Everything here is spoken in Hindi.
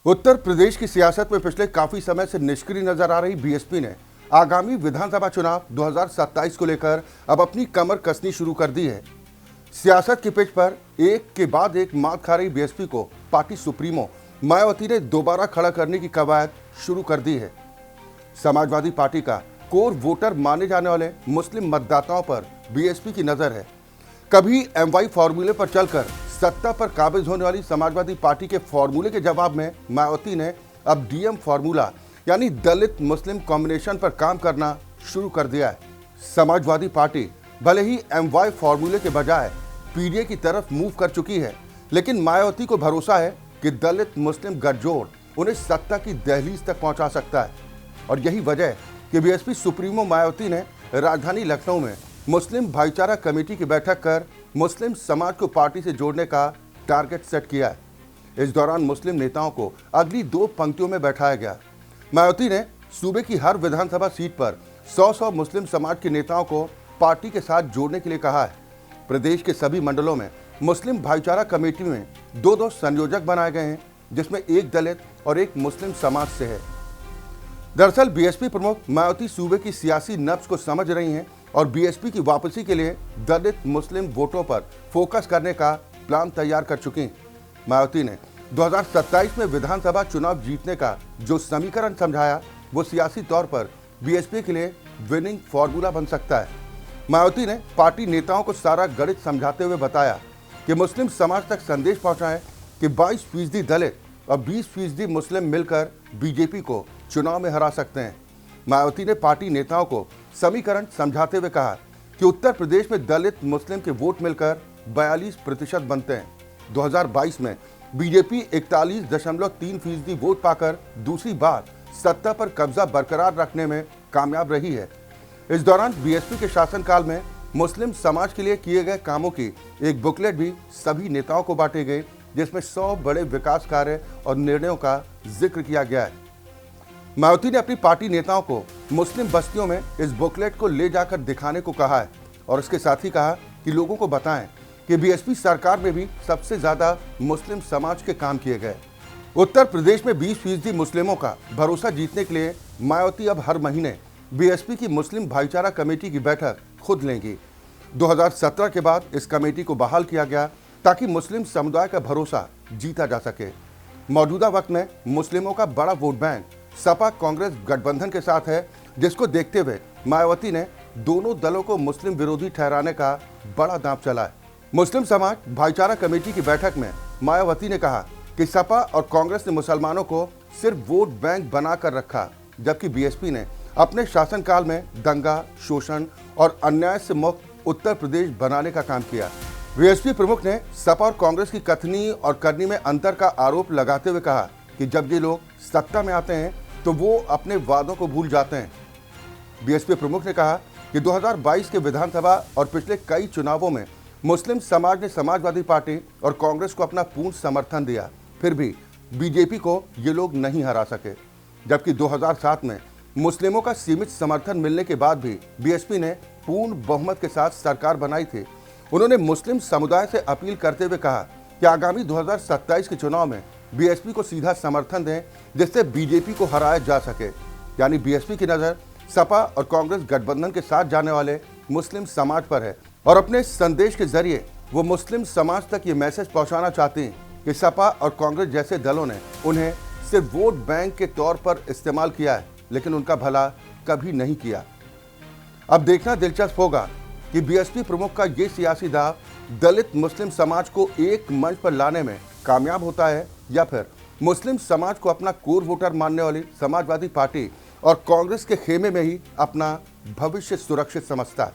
उत्तर प्रदेश की सियासत में पिछले काफी समय से निष्क्रिय नजर आ रही बीएसपी ने आगामी विधानसभा चुनाव 2027 को लेकर अब अपनी कमर कसनी शुरू कर दी है। सियासत की पिच पर एक के बाद एक मात खा रही बीएसपी को पार्टी सुप्रीमो मायावती ने दोबारा खड़ा करने की कवायद शुरू कर दी है। समाजवादी पार्टी का कोर वोटर माने जाने वाले मुस्लिम मतदाताओं पर बीएसपी की नजर है। कभी एमवाई फॉर्मूले पर चलकर सत्ता पर काबिज होने वाली समाजवादी पार्टी के फॉर्मूले के जवाब में मायावती ने अब डीएम फॉर्मूला यानी दलित मुस्लिम कॉम्बिनेशन पर काम करना शुरू कर दिया है। समाजवादी पार्टी भले ही एमवाई फॉर्मूले के बजाय पीडीए की तरफ मूव कर चुकी है, लेकिन मायावती को भरोसा है कि दलित मुस्लिम गठजोड़ उन्हें सत्ता की दहलीज तक पहुंचा सकता है। और यही वजह है कि बीएसपी सुप्रीमो मायावती ने राजधानी लखनऊ में मुस्लिम भाईचारा कमेटी की बैठक कर मुस्लिम समाज को पार्टी से जोड़ने का टारगेट सेट किया है। इस दौरान मुस्लिम नेताओं को अगली 2 पंक्तियों में बैठाया गया। मायावती ने सूबे की हर विधानसभा सीट पर 100 मुस्लिम समाज के नेताओं को पार्टी के साथ जोड़ने के लिए कहा है। प्रदेश के सभी मंडलों में मुस्लिम भाईचारा कमेटी में 2-2 संयोजक बनाए गए हैं, जिसमें एक दलित और एक मुस्लिम समाज से है। दरअसल बीएसपी प्रमुख मायावती सूबे की सियासी नब्ज को समझ रही हैं और बीएसपी की वापसी के लिए दलित मुस्लिम वोटों पर फोकस करने का प्लान तैयार कर चुकी हैं। मायावती ने 2027 में विधानसभा चुनाव जीतने का जो समीकरण समझाया, वो सियासी तौर पर बीएसपी के लिए विनिंग फॉर्मूला बन सकता है। मायावती ने पार्टी नेताओं को सारा गणित समझाते हुए बताया कि मुस्लिम समाज तक संदेश पहुंचाएं कि 22% दलित और 20% मुस्लिम मिलकर बीजेपी को चुनाव में हरा सकते हैं। मायावती ने पार्टी नेताओं को समीकरण समझाते हुए कहा कि उत्तर प्रदेश में दलित मुस्लिम के वोट मिलकर 42% बनते हैं। 2022 में बीजेपी 41.3% वोट पाकर दूसरी बार सत्ता पर कब्जा बरकरार रखने में कामयाब रही है। इस दौरान बीएसपी के शासनकाल में मुस्लिम समाज के लिए किए गए कामों की एक बुकलेट भी सभी नेताओं को बांटे गए, जिसमें 100 बड़े विकास कार्य और निर्णयों का जिक्र किया गया है। मायावती ने अपनी पार्टी नेताओं को मुस्लिम बस्तियों में इस बुकलेट को ले जाकर दिखाने को कहा है और इसके साथ ही कहा कि लोगों को बताएं कि बीएसपी सरकार में भी सबसे ज्यादा मुस्लिम समाज के काम किए गए। उत्तर प्रदेश में 20% मुस्लिमों का भरोसा जीतने के लिए मायावती अब हर महीने बीएसपी की मुस्लिम भाईचारा कमेटी की बैठक खुद लेंगी। 2017 के बाद इस कमेटी को बहाल किया गया ताकि मुस्लिम समुदाय का भरोसा जीता जा सके। मौजूदा वक्त में मुस्लिमों का बड़ा वोट बैंक सपा कांग्रेस गठबंधन के साथ है, जिसको देखते हुए मायावती ने दोनों दलों को मुस्लिम विरोधी ठहराने का बड़ा दांव चला है। मुस्लिम समाज भाईचारा कमेटी की बैठक में मायावती ने कहा कि सपा और कांग्रेस ने मुसलमानों को सिर्फ वोट बैंक बनाकर रखा, जबकि बीएसपी ने अपने शासनकाल में दंगा, शोषण और अन्याय से मुक्त उत्तर प्रदेश बनाने का काम किया। बीएसपी प्रमुख ने सपा और कांग्रेस की कथनी और करनी में अंतर का आरोप लगाते हुए कहा कि जब ये लोग सत्ता में आते हैं तो वो अपने वादों को भूल जाते हैं। बीएसपी प्रमुख ने कहा कि 2022 के विधानसभा और पिछले कई चुनावों में मुस्लिम समाज ने समाजवादी पार्टी और कांग्रेस को अपना पूर्ण समर्थन दिया, फिर भी बीजेपी को ये लोग नहीं हरा सके। जबकि 2007 में मुस्लिमों का सीमित समर्थन मिलने के बाद भी बीएसपी ने पूर्ण बहुमत के साथ सरकार बनाई थी। उन्होंने मुस्लिम समुदाय से अपील करते हुए कहा कि आगामी 2027 के चुनाव में बीएसपी को सीधा समर्थन दें, जिससे बीजेपी को हराया जा सके। यानी बीएसपी की नज़र सपा और कांग्रेस गठबंधन के साथ जाने वाले मुस्लिम समाज पर है और अपने संदेश के जरिए वो मुस्लिम समाज तक ये मैसेज पहुंचाना चाहती हैं कि सपा और कांग्रेस जैसे दलों ने उन्हें सिर्फ वोट बैंक के तौर पर इस्तेमाल किया है, लेकिन उनका भला कभी नहीं किया। अब देखना दिलचस्प होगा कि बीएसपी प्रमुख का ये सियासी दाव दलित मुस्लिम समाज को एक मंच पर लाने में कामयाब होता है या फिर मुस्लिम समाज को अपना कोर वोटर मानने वाली समाजवादी पार्टी और कांग्रेस के खेमे में ही अपना भविष्य सुरक्षित समझता है।